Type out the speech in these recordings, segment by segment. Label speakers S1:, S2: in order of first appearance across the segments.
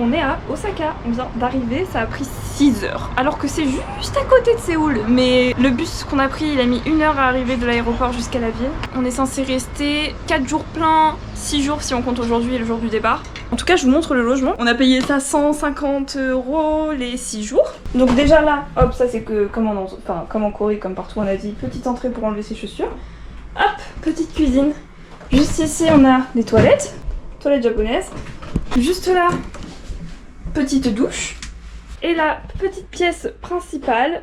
S1: on est à Osaka, on vient d'arriver, ça a pris 6 heures. Alors que c'est juste à côté de Séoul. Mais le bus qu'on a pris, il a mis 1 heure à arriver de l'aéroport jusqu'à la ville. On est censé rester 4 jours pleins, 6 jours si on compte aujourd'hui et le jour du départ. En tout cas, je vous montre le logement. On a payé ça 150 € les 6 jours. Donc déjà là, hop, ça c'est que comme en Corée, comme partout on a dit, petite entrée pour enlever ses chaussures. Hop, petite cuisine. Juste ici, on a des toilettes japonaises. Juste là, petite douche. Et la petite pièce principale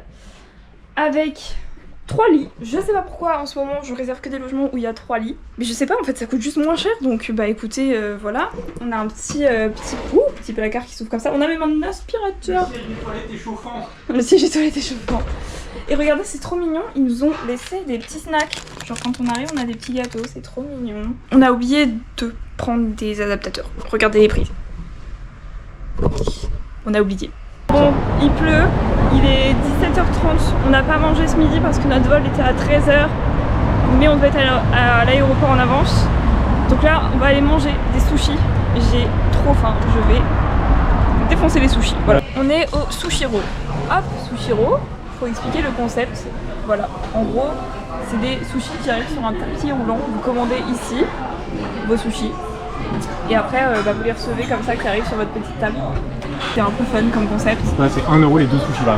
S1: avec 3 lits. Je sais pas pourquoi en ce moment je réserve que des logements où il y a 3 lits. Mais je sais pas, en fait ça coûte juste moins cher. Donc bah écoutez, voilà. On a un petit placard qui s'ouvre comme ça. On a même un aspirateur.
S2: Le siège de toilette échauffant.
S1: Le siège de toilette échauffant. Et regardez, c'est trop mignon. Ils nous ont laissé des petits snacks. Genre quand on arrive, on a des petits gâteaux. C'est trop mignon. On a oublié de prendre des adaptateurs. Regardez les prises. On a oublié. Bon, il pleut, il est 17h30, on n'a pas mangé ce midi parce que notre vol était à 13h, mais on devait être à l'aéroport en avance. Donc là, on va aller manger des sushis. J'ai trop faim, je vais défoncer les sushis. Voilà. On est au Sushiro. Hop, Sushiro, faut expliquer le concept. Voilà, en gros, c'est des sushis qui arrivent sur un tapis roulant. Vous commandez ici vos sushis. Et après, vous les recevez comme ça, qui arrivent sur votre petite table. C'est un peu fun comme concept.
S2: Ouais, c'est 1 € les 2 sushis là.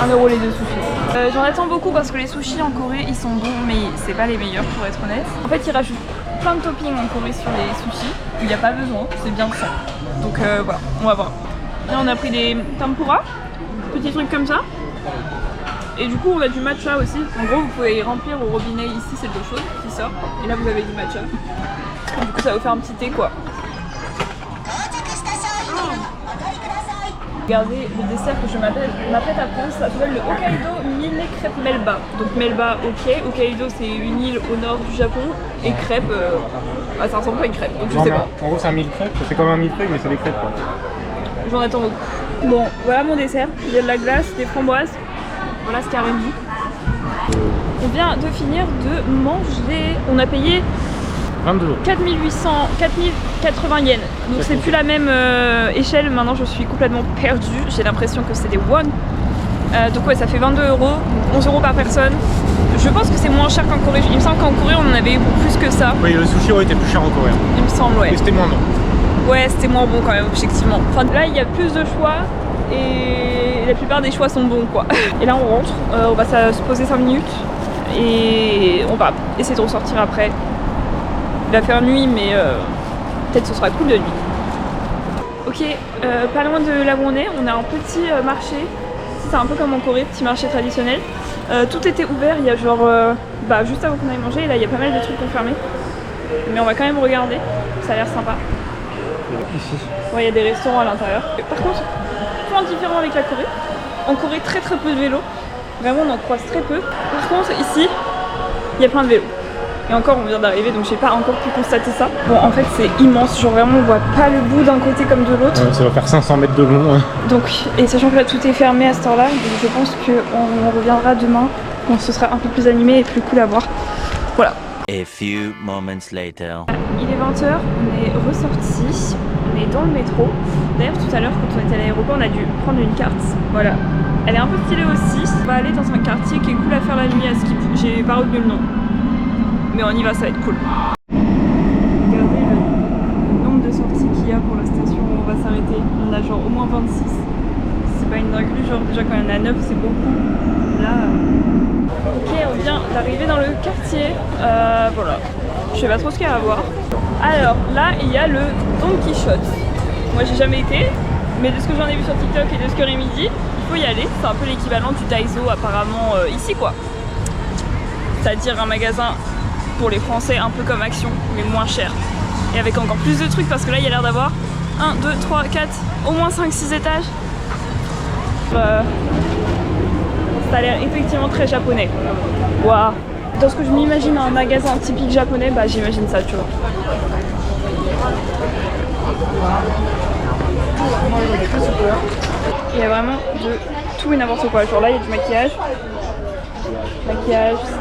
S1: 1 € les 2 sushis. J'en attends beaucoup parce que les sushis en Corée, ils sont bons, mais c'est pas les meilleurs pour être honnête. En fait, ils rajoutent plein de toppings en Corée sur les sushis. Il n'y a pas besoin, c'est bien ça. Donc voilà, on va voir. Là, on a pris des tempura, petits trucs comme ça. Et du coup, on a du matcha aussi. En gros, vous pouvez remplir au robinet ici, c'est de l'eau chaude qui sort. Et là, vous avez du matcha. Du coup, ça va vous faire un petit thé quoi. Regardez le dessert que je m'apprête à prendre, ça s'appelle le Hokkaido Mille Crêpes Melba. Donc Melba, ok, Hokkaido c'est une île au nord du Japon, et crêpes, ça ressemble pas à une crêpe, donc je sais pas.
S2: En gros c'est un mille crêpes, c'est comme un mille feuilles mais c'est des crêpes quoi.
S1: J'en attends beaucoup. Bon, voilà mon dessert, il y a de la glace, des framboises, voilà ce carré dit. On vient de finir de manger, on a payé
S2: 22
S1: 4080 yens. Donc c'est plus la même échelle, maintenant je suis complètement perdue. J'ai l'impression que c'est des won. Donc ouais, ça fait 22 €, 11 € par personne. Je pense que c'est moins cher qu'en Corée. Il me semble qu'en Corée on en avait eu pour plus que ça.
S2: Oui, le sushi aurait été plus cher en Corée.
S1: Il me semble, ouais.
S2: Mais c'était moins bon.
S1: Ouais, c'était moins bon quand même, effectivement. Enfin là il y a plus de choix et la plupart des choix sont bons quoi. Et là on rentre, on va se poser 5 minutes et on va essayer de ressortir après. Il va faire nuit, mais peut-être ce sera cool de nuit. Ok, pas loin de là où on est a un petit marché. C'est un peu comme en Corée, petit marché traditionnel. Tout était ouvert, il y a genre juste avant qu'on aille manger, et là il y a pas mal de trucs fermés. Mais on va quand même regarder, ça a l'air sympa.
S2: Ici.
S1: Ouais, il y a des restaurants à l'intérieur. Par contre, point différent avec la Corée. En Corée, très peu de vélos. Vraiment, on en croise très peu. Par contre, ici, il y a plein de vélos. Et encore, on vient d'arriver, donc j'ai pas encore pu constater ça. Bon, en fait, c'est immense. Genre vraiment, on voit pas le bout d'un côté comme de l'autre.
S2: Ouais, ça va faire 500 mètres de long. Ouais.
S1: Donc, et sachant que là, tout est fermé à cette heure-là, donc je pense qu'on reviendra demain. Bon, ce sera un peu plus animé et plus cool à voir. Voilà.
S3: A few moments later.
S1: Il est 20h, on est ressorti, on est dans le métro. D'ailleurs, tout à l'heure, quand on était à l'aéroport, on a dû prendre une carte. Voilà. Elle est un peu stylée aussi. On va aller dans un quartier qui est cool à faire la nuit à Skip. J'ai pas retenu le nom. Mais on y va, ça va être cool. Regardez le nombre de sorties qu'il y a pour la station où on va s'arrêter. On a genre au moins 26. C'est pas une dinguerie, genre déjà quand il y en a 9 c'est beaucoup. Là... Ok, on vient d'arriver dans le quartier. Voilà. Je sais pas trop ce qu'il y a à voir. Alors là, il y a le Don Quichotte. Moi j'ai jamais été, mais de ce que j'en ai vu sur TikTok et de ce que Rémi dit, il faut y aller. C'est un peu l'équivalent du Daiso apparemment ici quoi. C'est-à-dire un magasin pour les Français un peu comme Action, mais moins cher. Et avec encore plus de trucs parce que là il y a l'air d'avoir 1, 2, 3, 4, au moins 5, 6 étages. Ça a l'air effectivement très japonais. Waouh. Dans ce que je m'imagine un magasin typique japonais, bah j'imagine ça, tu vois. Il y a vraiment de tout et n'importe quoi. Genre là, il y a du maquillage,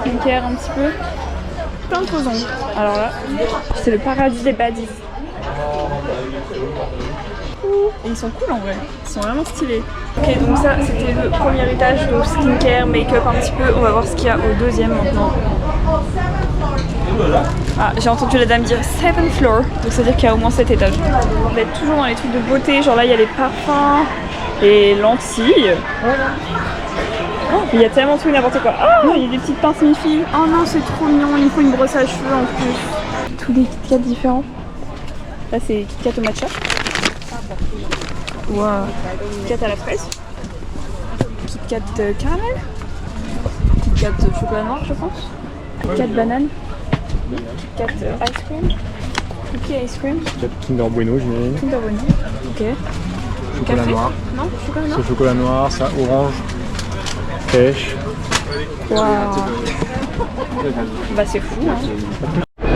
S1: skincare un petit peu, plein de faux ongles. Alors là, c'est le paradis des baddies. Coucou. Et ils sont cool en vrai, ils sont vraiment stylés. Ok, donc ça c'était le premier étage, donc skincare, make-up un petit peu. On va voir ce qu'il y a au deuxième maintenant. Ah, j'ai entendu la dame dire 7th floor, donc ça veut dire qu'il y a au moins 7 étages. On va être toujours dans les trucs de beauté, genre là il y a les parfums, les lentilles. Voilà. Oh, il y a tellement tout et n'importe quoi. Oh, il y a des petites pinces mi-filles. Oh non, c'est trop mignon, il faut une brosse à cheveux en plus. Tous les Kit Kat différents. Là c'est Kit Kat au matcha. Wow. Kit Kat à la fraise. Kit Kat caramel. Kit Kat chocolat noir je pense. Kit Kat banane. Kit Kat ice cream. Cookie ice cream.
S2: Kit Kat Kinder Bueno, j'imagine.
S1: Kinder Bueno. Ok.
S2: Chocolat
S1: Café.
S2: noir.
S1: Non, chocolat noir.
S2: C'est chocolat noir, ça orange. Pêche.
S1: Waouh. Bah c'est fou hein.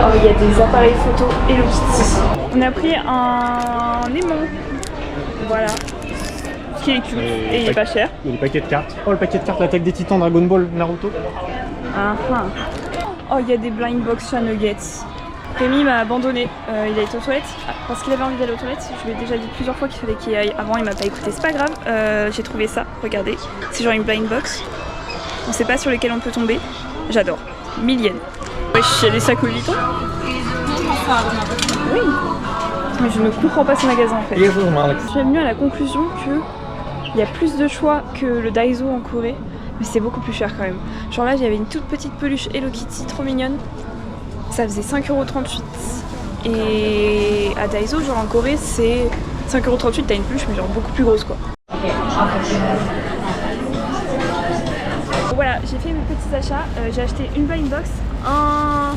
S1: Oh, il y a des appareils photo Hello Kitty. On a pris un aimant. Voilà. Qui est cute et il est pas cher.
S2: Il y a des paquets de cartes. Oh, le paquet de cartes, l'attaque des titans, Dragon Ball, Naruto.
S1: Ah ah. Oh, il y a des blind box chat nuggets. Rémi m'a abandonné, il a été aux toilettes parce qu'il avait envie d'aller aux toilettes. Je lui ai déjà dit plusieurs fois qu'il fallait qu'il y aille avant, il m'a pas écouté, c'est pas grave. J'ai trouvé ça, regardez, c'est genre une blind box. On sait pas sur lesquels on peut tomber. J'adore. 1000 yens. Wesh, il y a des sacs au Vuitton. Oui. Mais je ne comprends pas ce magasin en fait. Je suis venue à la conclusion que il y a plus de choix que le Daiso en Corée, mais c'est beaucoup plus cher quand même. Genre là, j'avais une toute petite peluche Hello Kitty, trop mignonne. Ça faisait 5,38 € et à Daiso, genre en Corée, c'est 5,38 €, t'as une peluche mais genre beaucoup plus grosse quoi. Voilà, j'ai fait mes petits achats, j'ai acheté une blind box, un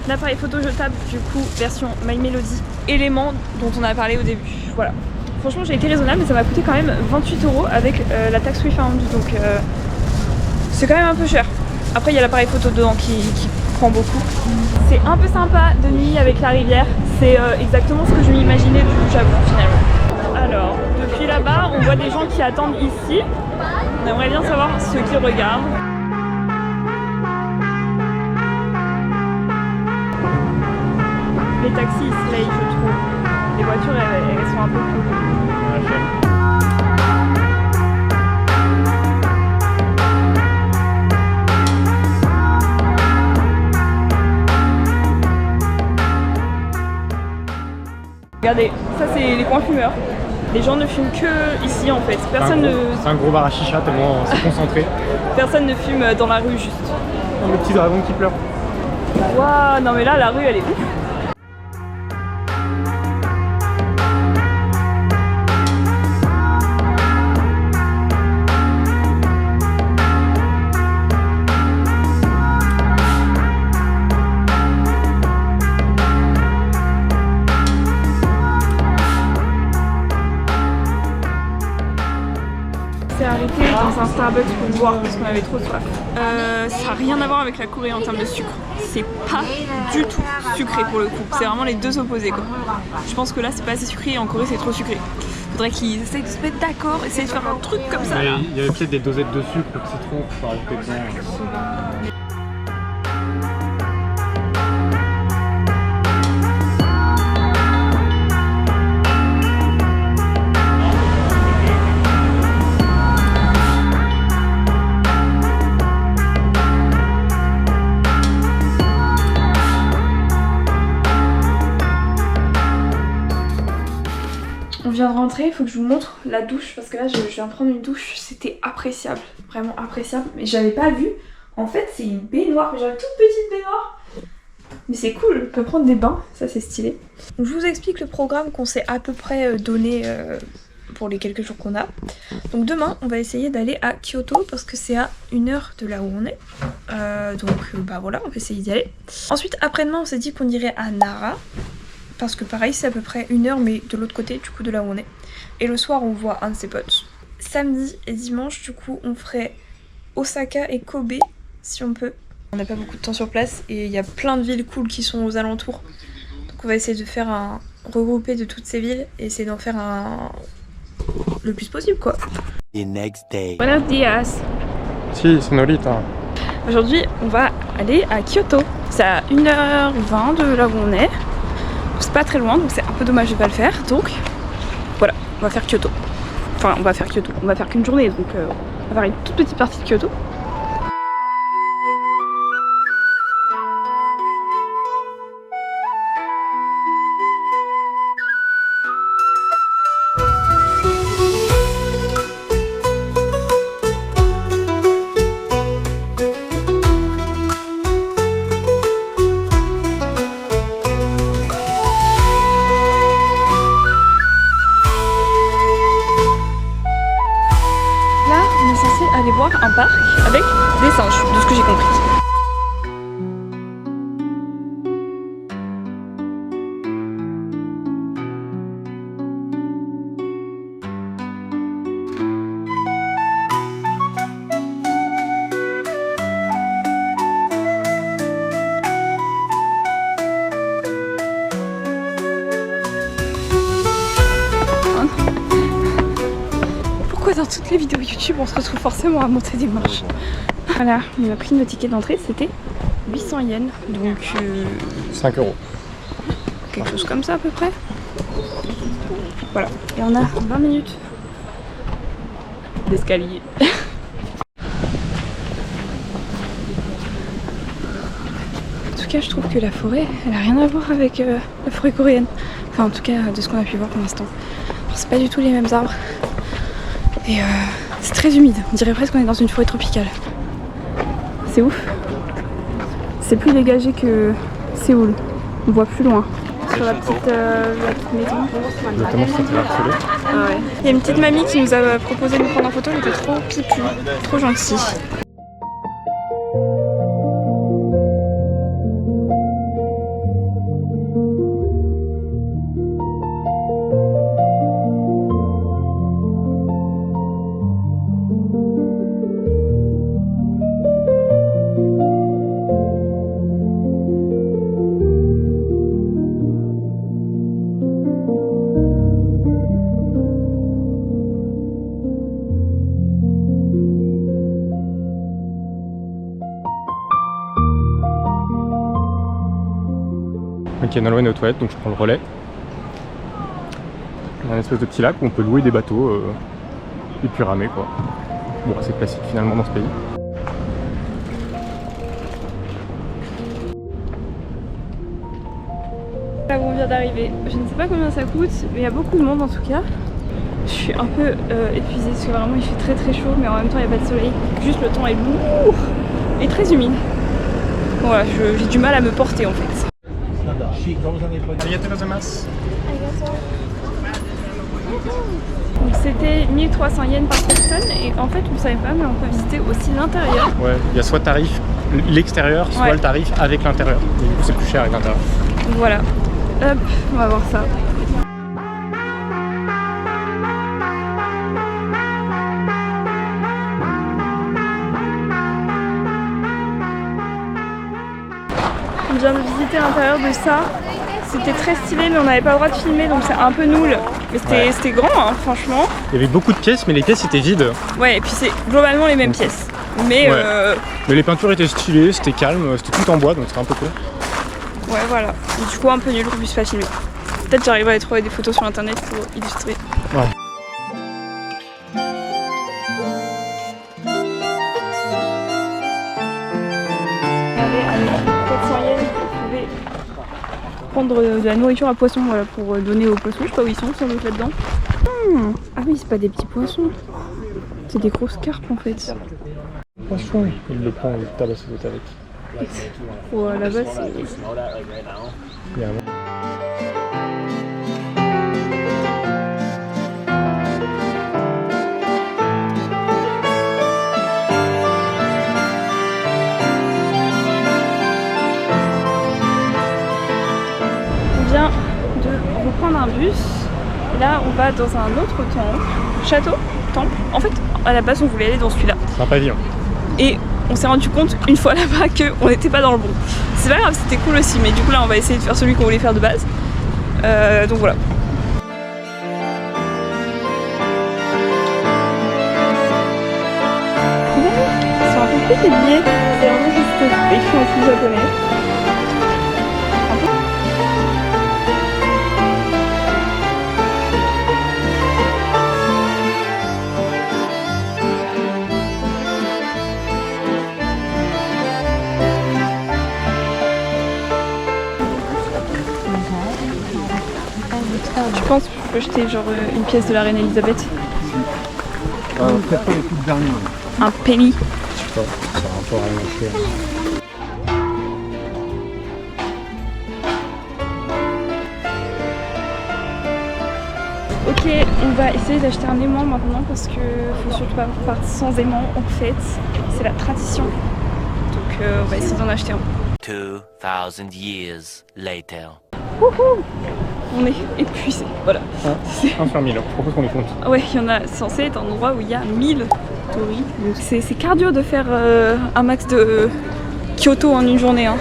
S1: appareil photo jetable du coup version My Melody, élément dont on a parlé au début, voilà. Franchement j'ai été raisonnable mais ça m'a coûté quand même 28 € avec la taxe refund, donc c'est quand même un peu cher. Après il y a l'appareil photo dedans qui prend beaucoup. C'est un peu sympa de nuit avec la rivière, c'est exactement ce que je m'imaginais du Japon finalement. Alors, depuis là-bas, on voit des gens qui attendent ici. On aimerait bien savoir ceux qui regardent. Les taxis ils se layent, je trouve. Les voitures elles sont un peu cool. Regardez, ça c'est les coins fumeurs. Les gens ne fument que ici en fait. Personne ne...
S2: C'est un gros bar à chicha tellement c'est concentré.
S1: Personne ne fume dans la rue juste.
S2: Oh, le petit dragon qui pleure.
S1: Waouh, non mais là la rue elle est ouf. Arrêté dans un Starbucks pour boire parce qu'on avait trop soif. Ça n'a rien à voir avec la Corée en termes de sucre. C'est pas du tout sucré pour le coup. C'est vraiment les deux opposés quoi. Je pense que là c'est pas assez sucré et en Corée c'est trop sucré. Faudrait qu'ils essayent de se mettre d'accord, essayer de faire un truc comme ça.
S2: Il y avait peut-être des dosettes de sucre, de citron pour rajouter dedans. On vient de rentrer, il faut que je vous montre la douche parce que là je viens de prendre une douche, c'était appréciable, vraiment appréciable, mais j'avais pas vu. En fait c'est une baignoire, j'ai une toute petite baignoire, mais c'est cool, on peut prendre des bains, ça c'est stylé. Donc, je vous explique le programme qu'on s'est à peu près donné pour les quelques jours qu'on a. Donc demain on va essayer d'aller à Kyoto parce que c'est à 1 heure de là où on est, bah voilà, on va essayer d'y aller. Ensuite après-demain on s'est dit qu'on irait à Nara. Parce que pareil c'est à peu près 1 heure mais de l'autre côté du coup de là où on est. Et le soir on voit un de ses potes. Samedi et dimanche du coup on ferait Osaka et Kobe si on peut. On n'a pas beaucoup de temps sur place et il y a plein de villes cool qui sont aux alentours. Donc on va essayer de faire un regroupé de toutes ces villes et essayer d'en faire un le plus possible quoi.
S3: The next day.
S1: Buenos días.
S2: Si, señorita.
S1: Aujourd'hui on va aller à Kyoto. C'est à 1h20 de là où on est. C'est pas très loin donc c'est un peu dommage de pas le faire donc voilà. va faire Kyoto. Enfin, on va faire Kyoto. On va faire qu'une journée, donc on va faire une toute petite partie de Kyoto. Aller voir un parc avec des singes, de ce que j'ai compris. Dans toutes les vidéos YouTube, on se retrouve forcément à monter des marches. Voilà, on a pris nos tickets d'entrée, c'était 800 yens, donc
S4: 5 €.
S1: Quelque chose comme ça à peu près. Voilà, et on a 20 minutes d'escalier. En tout cas, je trouve que la forêt, elle a rien à voir avec la forêt coréenne. Enfin, en tout cas, de ce qu'on a pu voir pour l'instant. C'est pas du tout les mêmes arbres. Et c'est très humide, on dirait presque qu'on est dans une forêt tropicale. C'est ouf. C'est plus dégagé que Séoul. On voit plus loin. Sur la petite maison.
S4: Notamment si c'était harcelé.
S1: Ah ouais. Il y a une petite mamie qui nous a proposé de nous prendre en photo, elle était trop pipu, trop gentille.
S4: Ok, Nolwenn est aux toilettes, donc je prends le relais. Il y a un espèce de petit lac où on peut louer des bateaux et puis ramer quoi. Bon, c'est classique finalement dans ce pays.
S1: Là où on vient d'arriver, je ne sais pas combien ça coûte, mais il y a beaucoup de monde en tout cas. Je suis un peu épuisée parce que vraiment il fait très très chaud, mais en même temps il n'y a pas de soleil. Juste le temps est lourd et très humide. Bon, voilà, j'ai du mal à me porter en fait. Donc c'était 1300 yens par personne et en fait vous savez pas mais on peut visiter aussi l'intérieur.
S4: Ouais, il y a soit tarif l'extérieur, soit le tarif avec l'intérieur. Du coup c'est plus cher avec l'intérieur.
S1: Voilà, hop, on va voir ça. On vient de visiter l'intérieur de ça. C'était très stylé mais on n'avait pas le droit de filmer donc c'est un peu nul. Mais c'était grand hein, franchement.
S4: Il y avait beaucoup de pièces mais les pièces étaient vides.
S1: Ouais et puis c'est globalement les mêmes pièces. Mais,
S4: mais les peintures étaient stylées, c'était calme, c'était tout en bois donc c'était un peu cool.
S1: Ouais voilà, et du coup un peu nul qu'on puisse pas filmer. Peut-être j'arriverai à trouver des photos sur internet pour illustrer.
S4: Ouais.
S1: Avec 400 yens, vous pouvez prendre de la nourriture à poisson voilà, pour donner aux poissons. Je sais pas où ils sont, sans doute là-dedans. Ah oui, c'est pas des petits poissons. C'est des grosses carpes en fait.
S4: Poisson, il le prend, il tabasse les autres avec.
S1: Oh, là-bas c'est... On vient de reprendre un bus. Là on va dans un autre temple. Château, temple. En fait à la base on voulait aller dans celui-là.
S4: C'est un pavillon.
S1: Et on s'est rendu compte une fois là-bas qu'on n'était pas dans le bon. C'est pas grave, c'était cool aussi, mais du coup là on va essayer de faire celui qu'on voulait faire de base. Donc voilà. Ils sont un peu plus les billets, c'est vraiment juste écrit en japonais. Je pense que je peux jeter genre une pièce de la reine Elisabeth.
S4: Peut-être pas les toutes dernières.
S1: Un penny.
S4: Je sais pas, ça a un peu rien à faire.
S1: Ok, on va essayer d'acheter un aimant maintenant parce que faut surtout pas partir sans aimant en fait. C'est la tradition. Donc on va essayer d'en acheter un.
S3: 2000 years later.
S1: Wouhou! On est épuisé, voilà.
S4: Un sur 1000, je propose qu'on les compte.
S1: Ouais, il y en a, c'est censé être un endroit où il y a 1000 touristes. Donc c'est cardio de faire un max de Kyoto en une journée. Hein.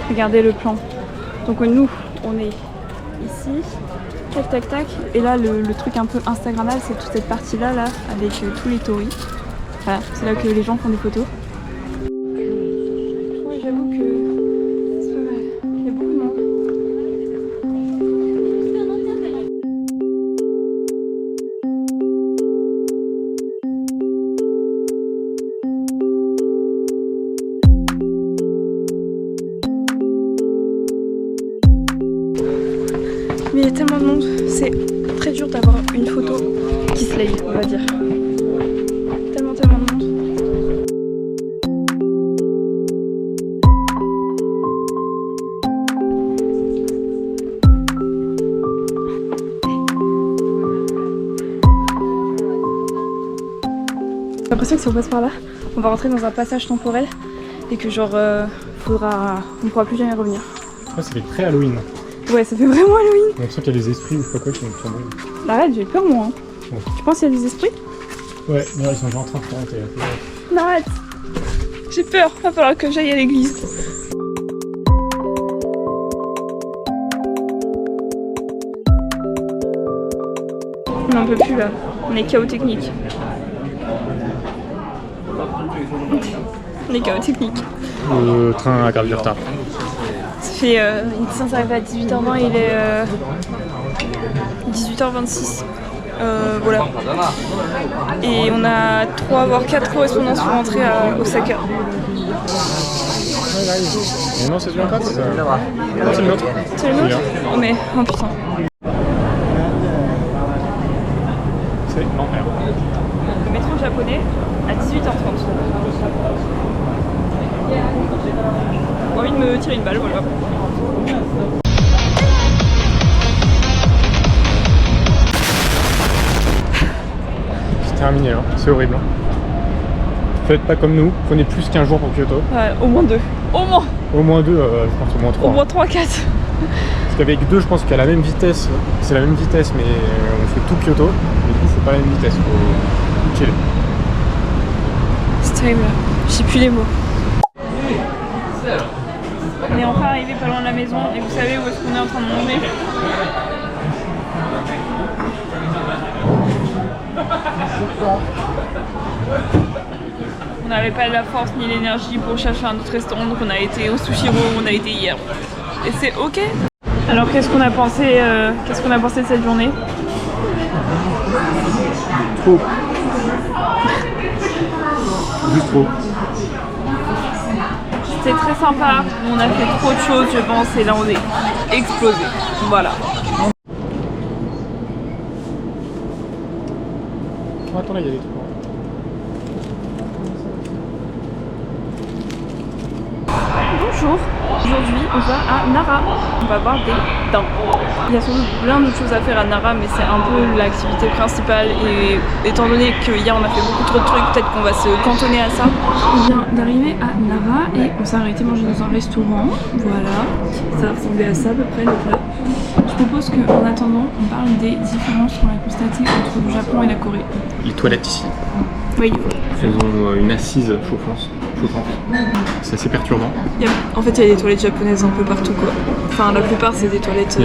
S1: Regardez le plan. Donc nous, on est ici, tac tac tac. Et là, le truc un peu instagrammable, c'est toute cette partie-là, là, avec tous les touristes. Voilà, c'est là que les gens font des photos. Ouais, j'avoue que c'est pas mal. Il y a beaucoup de monde. Mais il y a tellement de monde, c'est très dur d'avoir une photo qui se lève, on va dire. Tellement de monde. J'ai l'impression que si on passe par là, on va rentrer dans un passage temporel et que genre on pourra plus jamais revenir.
S4: Ça fait très Halloween.
S1: Ouais, ça fait vraiment Halloween.
S4: J'ai l'impression qu'il y a des esprits ou je sais pas quoi qui vont tomber.
S1: Arrête, j'ai peur moi. Hein.
S4: Ouais.
S1: Tu penses qu'il y a des esprits?
S4: Ouais, non, ils sont déjà en train de remonter.
S1: Arrête. J'ai peur, va falloir que j'aille à l'église. On n'en peut plus là, on est KO technique. On est KO technique.
S4: Le train a grave du retard.
S1: Ça fait, il est censé arriver à 18h20, il est 18h26. Voilà. Et on a 3 voire 4 correspondances pour rentrer à Osaka.
S4: Mais non, c'est du encore, c'est non, c'est le nôtre.
S1: C'est le nôtre? Oh mais, oh putain.
S4: C'est l'enfer.
S1: Le métro japonais à 18h30. J'ai envie de me tirer une balle, voilà.
S4: C'est terminé, hein. C'est horrible. Hein. Faites pas comme nous, prenez plus qu'un jour pour Kyoto.
S1: Ouais, au moins 2. Au moins.
S4: Au moins 2, je pense au moins 3.
S1: Au moins 3, 4.
S4: Parce qu'avec 2, je pense qu'à la même vitesse, c'est la même vitesse, mais on fait tout Kyoto. Mais du coup, c'est pas la même vitesse, faut chiller.
S1: C'est terrible, j'ai plus les mots. On est enfin arrivé pas loin de la maison et vous savez où est-ce qu'on est en train de manger? On n'avait pas la force ni l'énergie pour chercher un autre restaurant, donc on a été au Sushiro où on a été hier. Et c'est ok. Alors qu'est-ce qu'on a pensé de cette journée?
S4: Trop. Juste trop.
S1: C'était très sympa, on a fait trop de choses je pense et là on est explosé. Voilà.
S4: Oh, attends là, il y a des trucs.
S1: Bonjour, aujourd'hui on va à Nara, on va voir des daims. Il y a sans doute plein d'autres choses à faire à Nara mais c'est un peu l'activité principale et étant donné que hier on a fait beaucoup trop de trucs, peut-être qu'on va se cantonner à ça. On vient d'arriver à Nara et on s'est arrêté manger dans un restaurant, voilà, ça ressemblait à ça à peu près le plat. Je propose qu'en attendant on parle des différences qu'on a constatées entre le Japon et la Corée.
S4: Les toilettes ici.
S1: Oui.
S4: Elles ont une assise chauffante. C'est assez perturbant.
S1: En fait, il y a des toilettes japonaises un peu partout, quoi. Enfin, la plupart, c'est des toilettes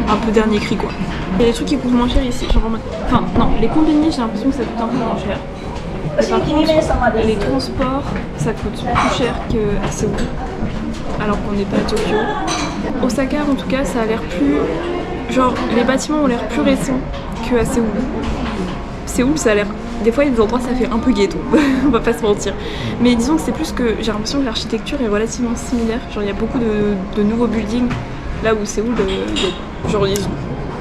S1: un peu dernier cri, quoi. Il y a des trucs qui coûtent moins cher ici. Genre, enfin, non, les combini, j'ai l'impression que ça coûte un peu moins cher. Par contre, les transports, ça coûte plus cher qu'à Séoul, alors qu'on n'est pas à Tokyo. Osaka, en tout cas, ça a l'air plus... Genre, les bâtiments ont l'air plus récents qu'à Séoul. Séoul, ça a l'air... Des fois, il y a des endroits, ça fait un peu ghetto, on va pas se mentir. Mais disons que c'est plus que... J'ai l'impression que l'architecture est relativement similaire. Genre, il y a beaucoup de nouveaux buildings, là où Séoul, genre,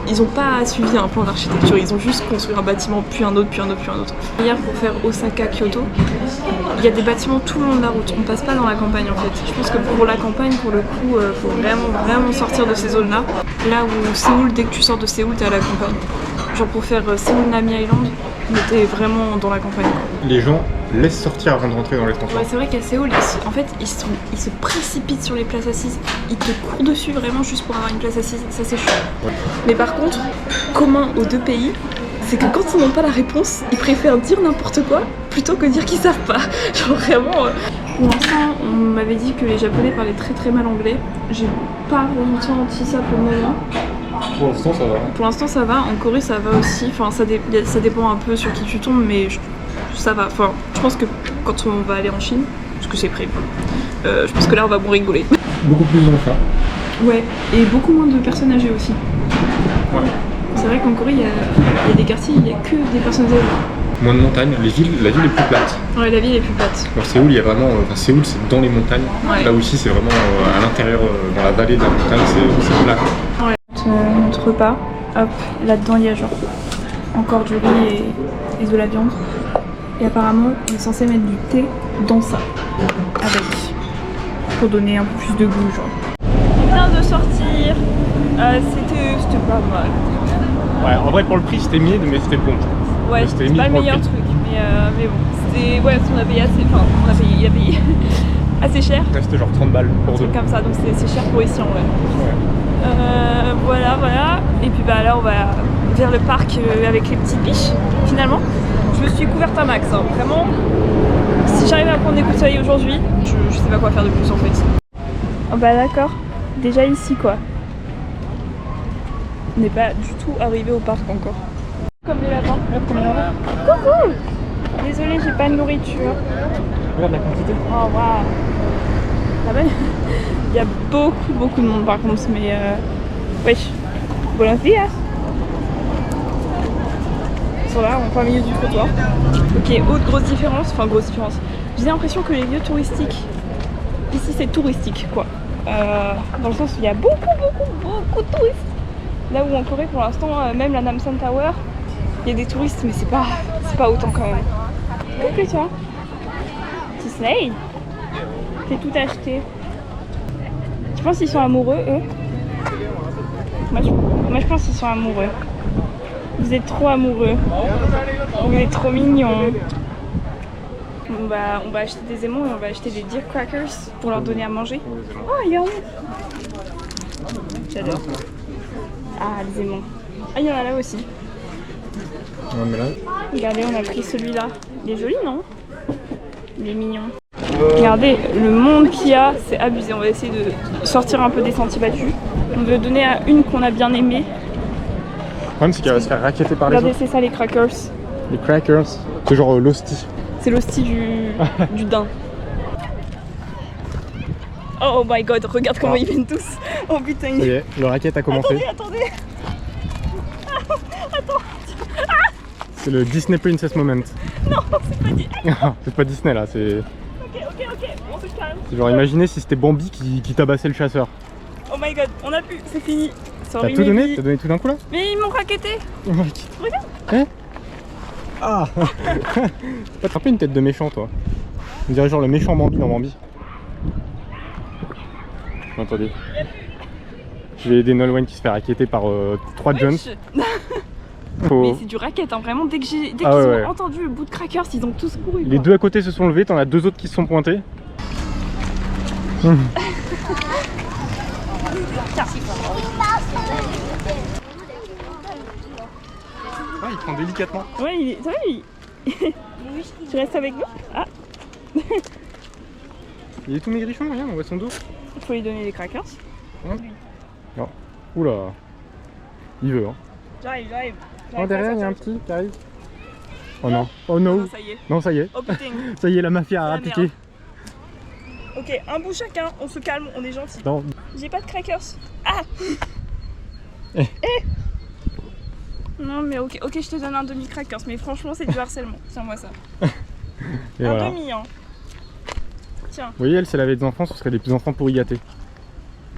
S1: ils ont pas suivi un plan d'architecture, ils ont juste construit un bâtiment, puis un autre, puis un autre, puis un autre. Hier, pour faire Osaka-Kyoto, il y a des bâtiments tout le long de la route, on passe pas dans la campagne en fait. Je pense que pour la campagne, pour le coup, faut vraiment sortir de ces zones-là. Là où Séoul, dès que tu sors de Séoul, t'es à la campagne. Genre pour faire Séoul-Nami Island, t'es vraiment dans la campagne.
S4: Les gens laissent sortir avant de rentrer dans les transports.
S1: Ouais, c'est vrai qu'à Séoul, en fait, ils se précipitent sur les places assises. Ils te courent dessus vraiment juste pour avoir une place assise. Ça, c'est chiant. Ouais. Mais par contre, commun aux deux pays, c'est que quand ils n'ont pas la réponse, ils préfèrent dire n'importe quoi plutôt que dire qu'ils savent pas. Genre vraiment... Pour l'instant, on m'avait dit que les Japonais parlaient très très mal anglais. J'ai pas ressenti ça pour le moment.
S4: Pour l'instant, ça va.
S1: Pour l'instant, ça va. En Corée, ça va aussi. Enfin, ça dépend un peu sur qui tu tombes, mais ça va. Enfin, je pense que quand on va aller en Chine, parce que c'est prévu, je pense que là, on va bon rigoler.
S4: Beaucoup plus d'enfants.
S1: Ouais, et beaucoup moins de personnes âgées aussi.
S4: Ouais.
S1: C'est vrai qu'en Corée, il y a des quartiers, il n'y a que des personnes âgées.
S4: Moins de montagnes, la ville est plus plate.
S1: Ouais, la ville est plus plate.
S4: Alors Séoul, il y a vraiment... Séoul, c'est dans les montagnes.
S1: Ouais.
S4: Là aussi, c'est vraiment à l'intérieur, dans la vallée de la montagne, c'est plat.
S1: Ouais. Notre repas, hop, là-dedans, il y a genre encore du riz et de la viande. Et apparemment, on est censé mettre du thé dans ça, avec, pour donner un peu plus de goût, genre. On vient de sortir, c'était pas mal.
S4: Ouais, en vrai, pour le prix, c'était mid, mais c'était bon.
S1: Ouais, c'était pas le meilleur truc, mais bon, c'était... Ouais, on a payé assez... Enfin, il a payé assez cher.
S4: Ouais, c'était genre 30 balles pour deux.
S1: Comme ça, donc c'est cher pour ici, en vrai. Ouais. Voilà. Et puis bah là, on va vers le parc avec les petits biches, finalement. Je me suis couverte un max, hein. Vraiment. Si j'arrive à prendre des coups de soleil aujourd'hui, je sais pas quoi faire de plus, en fait. Oh bah d'accord, déjà ici, quoi. On n'est pas du tout arrivé au parc encore. Comme les lapins. Coucou! Désolée, j'ai pas de nourriture.
S4: Regarde la quantité.
S1: Oh waouh! Là-bas, il y a beaucoup de monde par contre, mais wesh! Buenos dias! Ils sont là, en plein milieu du trottoir. Ok, autre grosse différence, j'ai l'impression que les lieux touristiques, ici c'est touristique quoi. Dans le sens où il y a beaucoup de touristes. Là où en Corée pour l'instant, même la Namsan Tower, il y a des touristes, mais c'est pas autant quand même. Coucou toi. Tu slay. T'es tout acheté. Tu penses qu'ils sont amoureux eux? Moi je pense qu'ils sont amoureux. Vous êtes trop amoureux. Vous êtes trop mignons. On va acheter des aimants et on va acheter des deer crackers pour leur donner à manger. Oh, il y en a. J'adore. Ah, les aimants. Ah, il y en a là aussi.
S4: Ouais, mais là...
S1: Regardez, on a pris celui-là. Il est joli, non? Il est mignon. Regardez, le monde qu'il y a, c'est abusé. On va essayer de sortir un peu des sentiers battus. On veut donner à une qu'on a bien aimée.
S4: Le problème, c'est qu'elle va se faire racketter par les autres.
S1: Regardez, c'est ça les crackers.
S4: Les crackers, c'est genre l'hostie.
S1: C'est l'hostie du daim. Oh my god, regarde comment ils viennent tous. Oh putain.
S4: Ça y est, le racket a commencé.
S1: Attendez. Attends.
S4: C'est le Disney Princess Moment.
S1: Non, c'est pas Disney.
S4: C'est pas Disney là, c'est...
S1: Ok, on se calme.
S4: C'est genre imaginez si c'était Bambi qui tabassait le chasseur.
S1: Oh my god, on a pu, c'est fini.
S4: T'as tout donné? T'as donné tout d'un coup là?
S1: Mais ils m'ont racketté. Regarde.
S4: Hein? Ah. T'as un peu une tête de méchant toi. On dirait genre le méchant Bambi dans Bambi. Attendez. J'ai aidé Nolwenn qui se fait racketter par 3 Jones.
S1: Mais c'est du racket, hein. Vraiment dès qu'ils ont entendu le bout de crackers, ils ont tous couru.
S4: Les deux à côté se sont levés, t'en as deux autres qui se sont pointés. Ah, il prend délicatement.
S1: Ouais, t'as vu, Tu restes avec nous? Ah.
S4: Il est tout maigrichon, regarde, on voit son dos.
S1: Il faut lui donner des crackers.
S4: Hein? Non. Oula. Il veut, hein.
S1: J'arrive.
S4: Oh, derrière, il y a un petit qui arrive. Oh non. Oh no.
S1: Ah, ça y est.
S4: Non, ça y est.
S1: Oh putain.
S4: Ça y est, la mafia a
S1: La
S4: appliqué.
S1: merde. Ok, un bout chacun, on se calme, on est gentil.
S4: Non.
S1: J'ai pas de crackers. Ah.
S4: Eh.
S1: Non mais ok, je te donne un demi crackers, mais franchement c'est du harcèlement. Tiens-moi ça.
S4: Et
S1: Un
S4: voilà.
S1: demi hein. Tiens.
S4: Vous voyez, elle, si elle avait des enfants, ce serait des petits enfants pourri gâtés.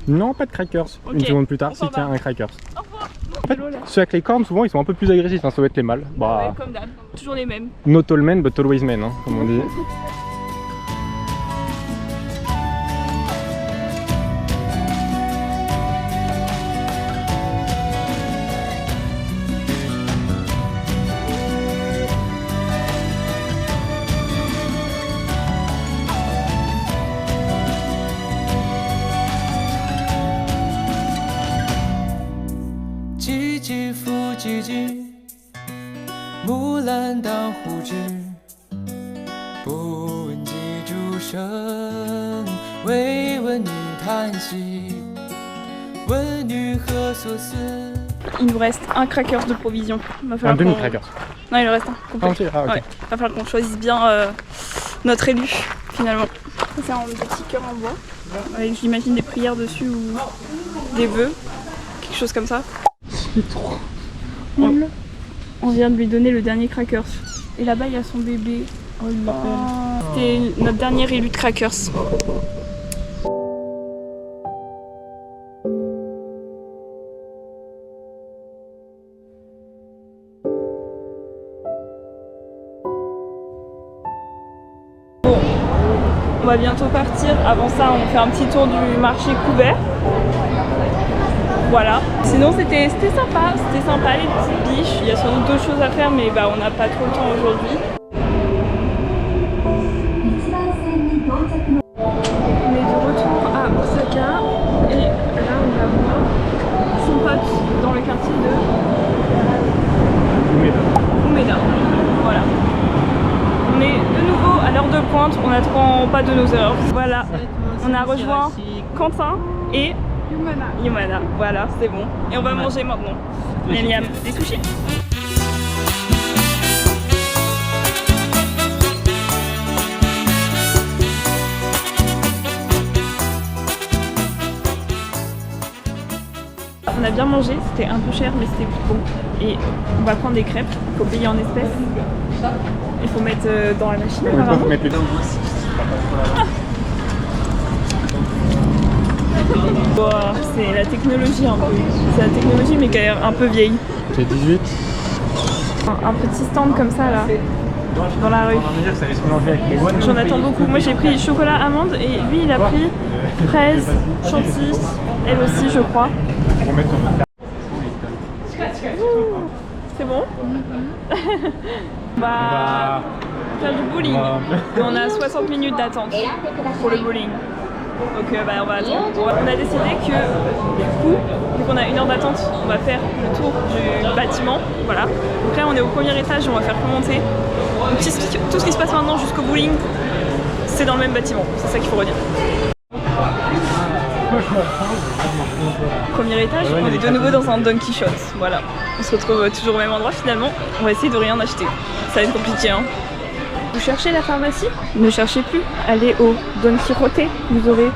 S4: Non, pas de crackers.
S1: Ok,
S4: Une seconde plus tard,
S1: on s'en
S4: si tiens,
S1: va.
S4: un crackers.
S1: Au revoir.
S4: En fait, ceux avec les cornes, souvent, ils sont un peu plus agressifs, hein, ça doit être les mâles. Bah,
S1: Ouais, comme d'hab, toujours les mêmes.
S4: not all men, but always men, hein, comme on dit.
S5: 唧唧复唧唧，木兰当户织。不闻机杼声，惟闻女叹息。问女何所思？
S1: Il nous reste un crackers de provision. Va
S4: Un
S1: falloir qu'on-
S4: demi-crackers.
S1: Non, il en reste un complet.
S4: Ah, ok, ah, ok.
S1: Ouais, va falloir qu'on choisisse bien notre élu finalement. Ça, c'est un petit cœur en bois avec j'imagine des prières dessus ou des vœux, quelque chose comme ça.
S4: C'est trop.
S1: On vient de lui donner le dernier crackers. Et là-bas il y a son bébé. Oh, il l'appelle. C'était notre dernier élu de crackers. Bon, on va bientôt partir. Avant ça, on fait un petit tour du marché couvert. Voilà. Sinon, c'était sympa. C'était sympa les petites biches. Il y a sans doute d'autres choses à faire, mais bah, on n'a pas trop le temps aujourd'hui. On est de retour à Osaka et là, on va voir son pote dans le quartier de Umeda. Voilà. On est de nouveau à l'heure de pointe, on n'apprend pas de nos erreurs. Voilà, on a rejoint Quentin et Yumana. Voilà, c'est bon. Et on va manger maintenant. Miam miam, des sushis. On a bien mangé, c'était un peu cher mais c'était bon. Et on va prendre des crêpes, il faut payer en espèces. Il faut mettre dans la machine
S4: On peut
S1: apparemment.
S4: mettre les dents.
S1: Wow, c'est la technologie un peu. C'est la technologie mais qui a l'air un peu vieille.
S4: J'ai 18.
S1: Un petit stand comme ça là, dans la rue.
S4: On va dire que ça allait se mélanger avec les bonnes.
S1: J'en attends beaucoup. Moi j'ai pris chocolat amande et lui il a pris fraise, chantilly, elle aussi je crois.
S4: On va mettre
S1: C'est bon. On va faire du bowling. Et on a 60 minutes d'attente pour le bowling. Donc bah, on va attendre. On a décidé que du coup, vu qu'on a 1 heure d'attente, on va faire le tour du bâtiment. Voilà. Donc là on est au premier étage et on va faire remonter. Donc, tout ce qui se passe maintenant jusqu'au bowling, c'est dans le même bâtiment. C'est ça qu'il faut redire. Premier étage, on est de nouveau dans un Don Quichotte. Voilà. On se retrouve toujours au même endroit finalement. On va essayer de rien acheter. Ça va être compliqué hein. Vous cherchez la pharmacie? Ne cherchez plus, allez au Don Quijote, vous aurez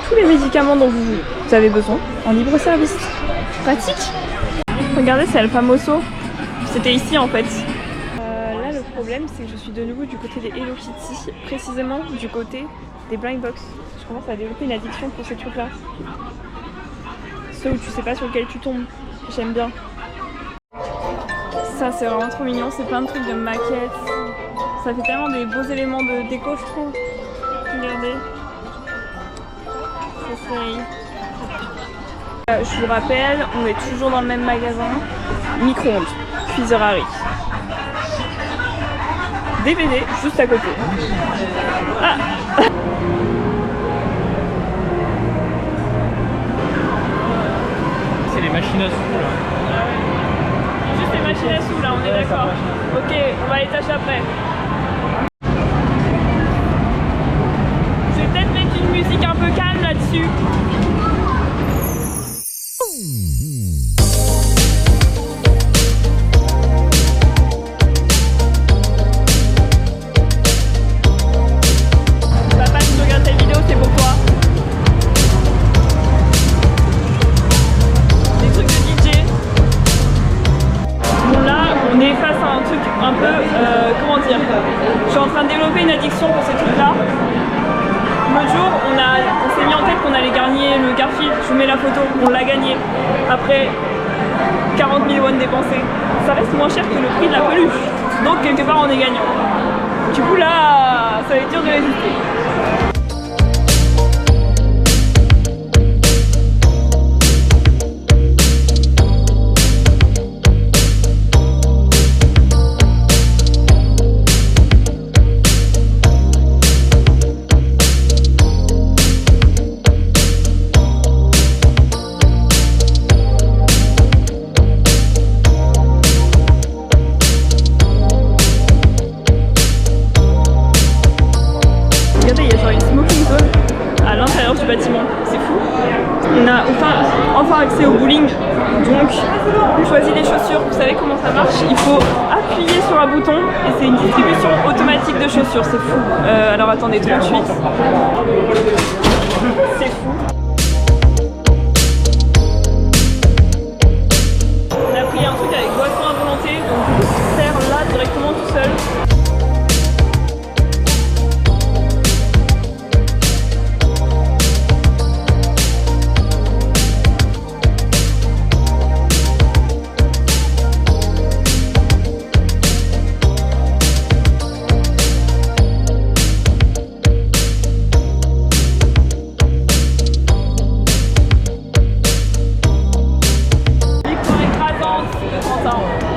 S1: tous les médicaments dont vous avez besoin en libre service. Pratique. Regardez, c'est El Famoso. C'était ici en fait. Là le problème c'est que je suis de nouveau du côté des Hello Kitty, précisément du côté des Blind Box. Je commence à développer une addiction pour ces trucs là. Ceux où tu sais pas sur lequel tu tombes, j'aime bien. Ça c'est vraiment trop mignon, c'est plein de trucs de maquettes. Ça fait tellement des beaux éléments de déco je trouve. Regardez. Ça c'est... Je vous rappelle, on est toujours dans le même magasin. Micro-ondes, cuiseur à riz. DVD juste à côté. Ah.
S6: C'est les machines à sous là.
S1: Juste les machines à sous là, on est d'accord. Ok, on va à l'étage d'après. Je vais peut-être mettre une musique un peu calme là-dessus. un peu, comment dire, je suis en train de développer une addiction pour ces trucs-là. L'autre jour, on s'est mis en tête qu'on allait gagner le Garfield, je vous mets la photo, on l'a gagné. Après 40 000 won dépensés, ça reste moins cher que le prix de la peluche. Donc quelque part on est gagnant. Du coup là, ça va être dur de résister. Regardez, il y a genre une smoking zone à l'intérieur du bâtiment, c'est fou. On a enfin accès au bowling, donc on choisit les chaussures. Vous savez comment ça marche? Il faut appuyer sur un bouton et c'est une distribution automatique de chaussures, c'est fou. Alors attendez, 38. C'est fou. On a pris un truc avec boisson à volonté, donc on se sert là directement tout seul.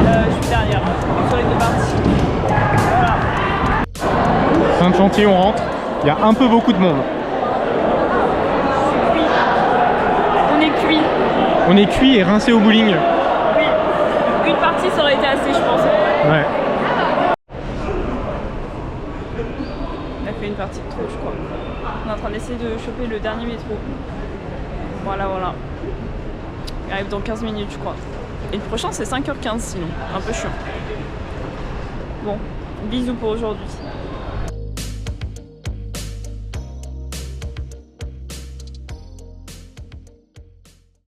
S1: Je suis derrière sur les deux parties. Voilà.
S4: Fin de chantier, on rentre. Il y a un peu beaucoup de monde.
S1: On est cuit.
S4: On est cuit et rincé au bowling.
S1: Oui. Une partie ça aurait été assez, je pense.
S4: Ouais.
S1: On a fait une partie de trop, je crois. On est en train d'essayer de choper le dernier métro. Voilà. Il arrive dans 15 minutes, je crois. Et le prochain c'est 5h15 sinon, un peu chiant. Bon, bisous pour aujourd'hui.